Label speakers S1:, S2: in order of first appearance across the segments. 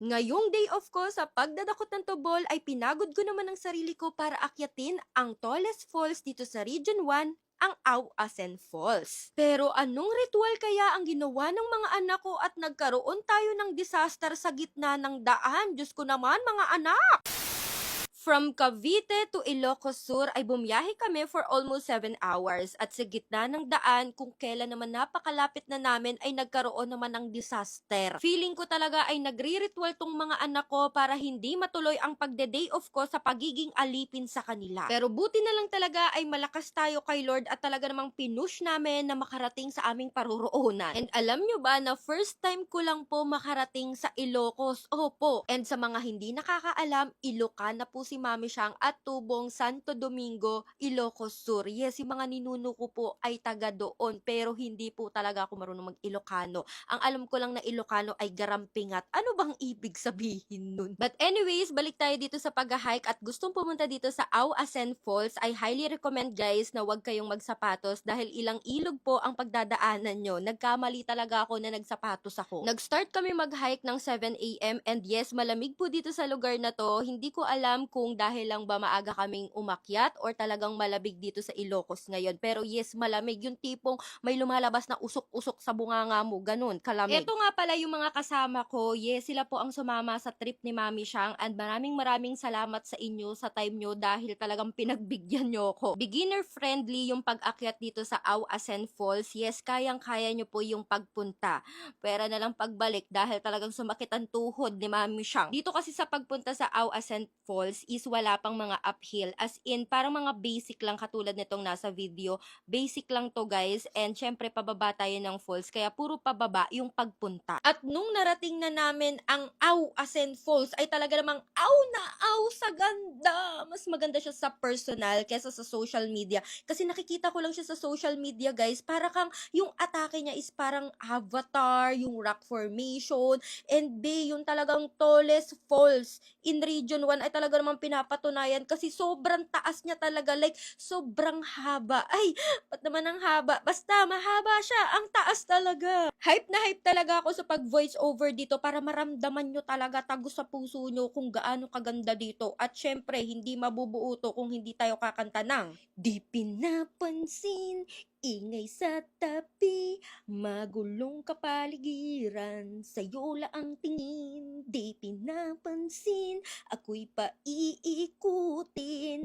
S1: Ngayong day off ko sa pagdadakot ng tubol ay pinagod ko naman ang sarili ko para akyatin ang tallest falls dito sa Region 1, ang Auasen Falls. Pero anong ritual kaya ang ginawa ng mga anak ko at nagkaroon tayo ng disaster sa gitna ng daan? Diyos ko naman mga anak! From Cavite to Ilocos Sur ay bumiyahe kami for almost 7 hours at sa gitna ng daan kung kailan naman napakalapit na namin ay nagkaroon naman ng disaster. Feeling ko talaga ay nagre-ritual tong mga anak ko para hindi matuloy ang pagde-day off ko sa pagiging alipin sa kanila. Pero buti na lang talaga ay malakas tayo kay Lord at talaga namang pinush namin na makarating sa aming paruroonan. And alam nyo ba na first time ko lang po makarating sa Ilocos? Opo. And sa mga hindi nakakaalam, Ilocana po si Mami Siyang at Tubong Santo Domingo, Ilocos Sur. Yes, yung mga ninuno ko po ay taga doon pero hindi po talaga ako marunong mag-Ilocano. Ang alam ko lang na Ilocano ay garampingat. Ano bang ibig sabihin nun? But anyways, balik tayo dito sa pag-hike at gustong pumunta dito sa Auasen Falls. I highly recommend guys na huwag kayong magsapatos dahil ilang ilog po ang pagdadaanan nyo. Nagkamali talaga ako na nagsapatos ako. Nag-start kami mag-hike ng 7 a.m. and yes, malamig po dito sa lugar na to. Hindi ko alam kung dahil lang ba maaga kaming umakyat or talagang malabig dito sa Ilocos ngayon. Pero yes, malamig. Yung tipong may lumalabas na usok-usok sa bunganga mo. Ganun, kalamig. Ito nga pala yung mga kasama ko. Yes, sila po ang sumama sa trip ni Mami Siyang and maraming salamat sa inyo sa time nyo dahil talagang pinagbigyan nyo ko. Beginner friendly yung pag-akyat dito sa Auasen Falls. Yes, kayang-kaya nyo po yung pagpunta. Pera na lang pagbalik dahil talagang sumakit ang tuhod ni Mami Siyang. Dito kasi sa pagpunta sa Auasen Falls is wala pang mga uphill. As in, parang mga basic lang katulad nitong nasa video. Basic lang to guys. And syempre, pababa tayo ng falls. Kaya puro pababa yung pagpunta. At nung narating na namin ang Auasen Falls, ay talaga namang sa ganda. Mas maganda siya sa personal kesa sa social media. Kasi nakikita ko lang siya sa social media guys. Para kang yung atake niya is parang avatar, yung rock formation, and B, yung talagang tallest falls in Region 1 ay talaga namang pinapatunayan kasi sobrang taas niya talaga, like sobrang haba. Ay, ba't naman ang haba? Basta mahaba siya, ang taas talaga. Hype na hype talaga ako sa pag-voice over dito para maramdaman nyo talaga tagos sa puso nyo kung gaano kaganda dito. At syempre, hindi mabubuo to kung hindi tayo kakanta ng Di pinapansin, ingay sa tabi, magulong kapaligiran, sa'yo ang tingin, di pinapansin, ako'y paiikutin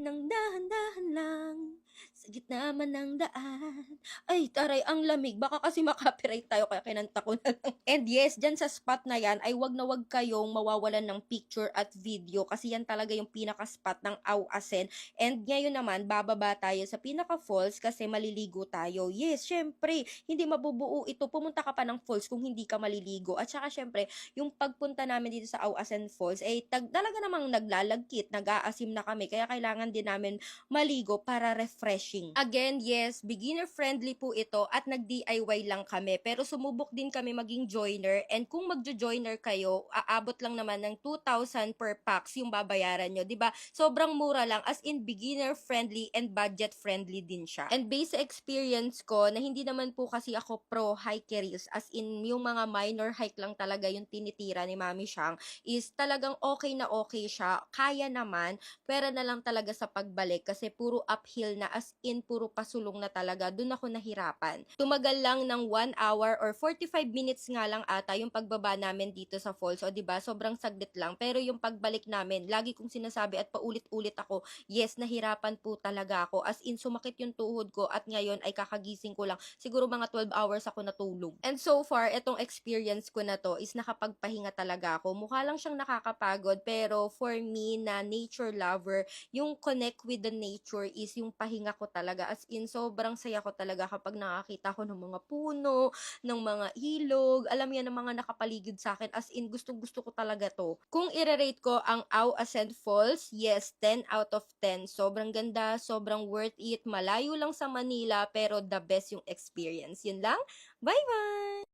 S1: ng dahan-dahan lang, sa gitna man ng daan. Ay, taray, ang lamig. Baka kasi makopyright tayo kaya kinanta ko na lang. And yes, dyan sa spot na yan ay wag na wag kayong mawawalan ng picture at video kasi yan talaga yung pinaka-spot ng Auasen. And ngayon naman, bababa tayo sa pinaka-falls kasi maliligo tayo. Yes, syempre, hindi mabubuo ito. Pumunta ka pa ng falls kung hindi ka maliligo. At saka syempre, yung pagpunta namin dito sa Auasen Falls ay talaga namang naglalagkit, nag-aasim na kami. Kaya kailangan din namin maligo para refreshing. Again, yes, beginner friendly po ito at nag-DIY lang kami. Pero sumubok din kami maging joiner and kung magjo-joiner kayo, aabot lang naman ng 2,000 per packs yung babayaran nyo, 'di ba? Sobrang mura lang as in beginner friendly and budget friendly din siya. And based sa experience ko na hindi naman po kasi ako pro hikeries as in yung mga minor hike lang talaga yung tinitira ni Mami Siyang is talagang okay na okay siya. Kaya naman, pera na lang talaga sa pagbalik kasi puro uphill na as in puro pasulong na talaga. Doon ako nahirapan. Tumagal lang ng 1 hour or 45 minutes nga lang ata yung pagbaba namin dito sa falls. O diba, sobrang saglit lang. Pero yung pagbalik namin, lagi kong sinasabi at paulit-ulit ako, yes, nahirapan po talaga ako. As in, sumakit yung tuhod ko at ngayon ay kakagising ko lang. Siguro mga 12 hours ako natulog. And so far, itong experience ko na to is nakapagpahinga talaga ako. Mukha lang siyang nakakapagod pero for me na nature lover, yung connect with the nature is yung pahinga ko talaga. As in, sobrang saya ko talaga kapag nakakita ko ng mga puno, ng mga ilog, alam yan ng mga nakapaligid sa akin. As in, gustong-gusto ko talaga to. Kung i-rate ko ang Auasen Falls, yes, 10 out of 10. Sobrang ganda, sobrang worth it. Malayo lang sa Manila, pero the best yung experience. Yun lang. Bye-bye!